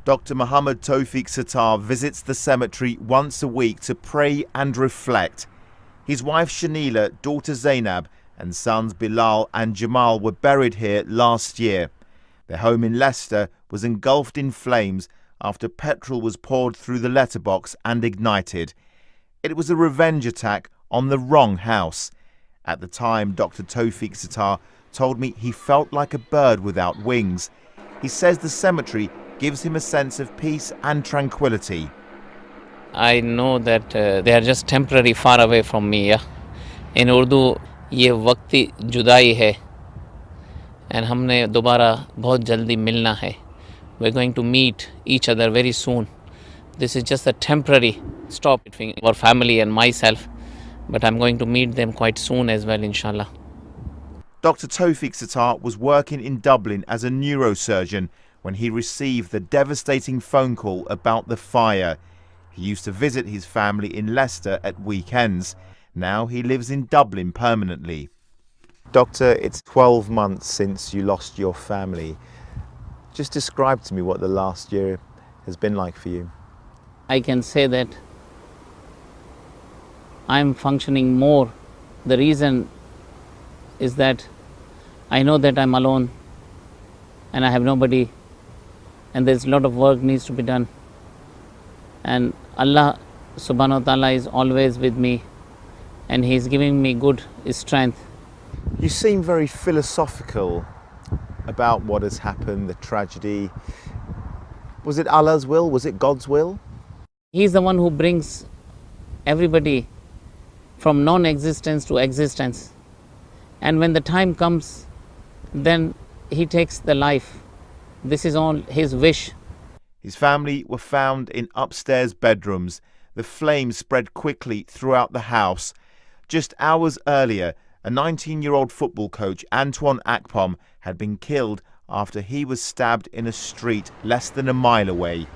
Dr. Mohammed Tofeeq Sattar visits the cemetery once a week to pray and reflect. His wife Shanila, daughter Zainab and sons Bilal and Jamal were buried here last year. Their home in Leicester was engulfed in flames after petrol was poured through the letterbox and ignited. It was a revenge attack on the wrong house. At the time, Dr. Tofeeq Sattar told me he felt like a bird without wings. He says the cemetery gives him a sense of peace and tranquility. I know that they are just temporary far away from me. Yeah? In Urdu, ये वक्ती जुदाई है and हमने दोबारा बहुत जल्दी मिलना है. We're going to meet each other very soon. This is just a temporary stop between our family and myself, but I'm going to meet them quite soon as well, inshallah. Dr. Tofeeq Sattar was working in Dublin as a neurosurgeon when he received the devastating phone call about the fire. He used to visit his family in Leicester at weekends. Now he lives in Dublin permanently. Doctor, it's 12 months since you lost your family. Just describe to me what the last year has been like for you. I can say that I'm functioning more. The reason is that I know that I'm alone and I have nobody, and there's a lot of work needs to be done. And Allah subhanahu wa ta'ala is always with me and He's giving me good strength. You seem very philosophical about what has happened, the tragedy. Was it Allah's will? Was it God's will? He's the one who brings everybody from non-existence to existence. And when the time comes, then He takes the life. This is all His wish. His family were found in upstairs bedrooms. The flames spread quickly throughout the house. Just hours earlier, a 19-year-old football coach, Antoine Akpom, had been killed after he was stabbed in a street less than a mile away.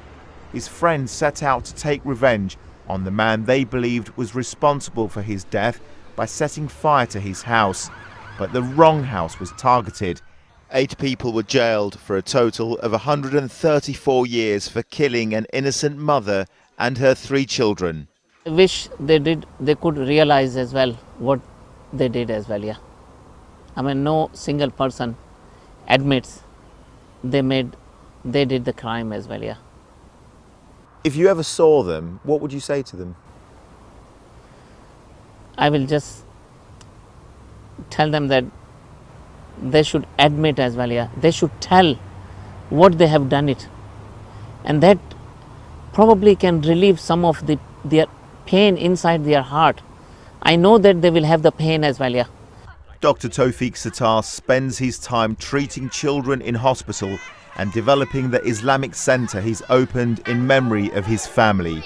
His friends set out to take revenge on the man they believed was responsible for his death by setting fire to his house. But the wrong house was targeted. 8 people were jailed for a total of 134 years for killing an innocent mother and her 3 children. I wish they could realize as well what they did as well, yeah. I mean, no single person admits they did the crime as well, yeah. If you ever saw them, what would you say to them? I will just tell them that they should admit as well, yeah. They should tell what they have done it. And that probably can relieve some of their pain inside their heart. I know that they will have the pain as well, yeah. Dr. Tofeeq Sattar spends his time treating children in hospital and developing the Islamic centre he's opened in memory of his family.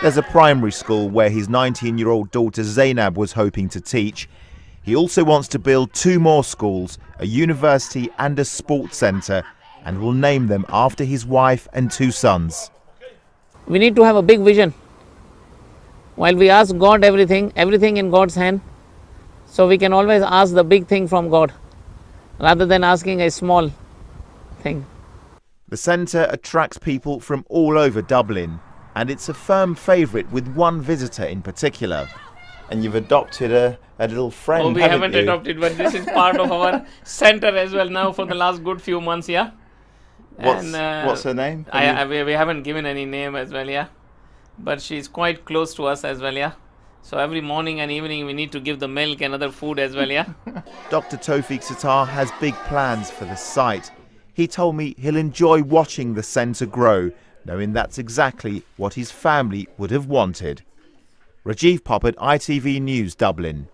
There's a primary school where his 19-year-old daughter Zainab was hoping to teach. He also wants to build 2 more schools, a university and a sports centre, and will name them after his wife and 2 sons. We need to have a big vision. While we ask God everything in God's hand, so we can always ask the big thing from God rather than asking a small thing. The centre attracts people from all over Dublin, and it's a firm favourite with one visitor in particular. And you've adopted a little friend, Oh, we haven't adopted, but this is part of our centre as well now for the last good few months, yeah. What's her name? We haven't given any name as well, yeah. But she's quite close to us as well, yeah. So every morning and evening we need to give the milk and other food as well, yeah. Dr. Tofeeq Sattar has big plans for the site. He told me he'll enjoy watching the centre grow, knowing that's exactly what his family would have wanted. Rajiv Poppert, ITV News, Dublin.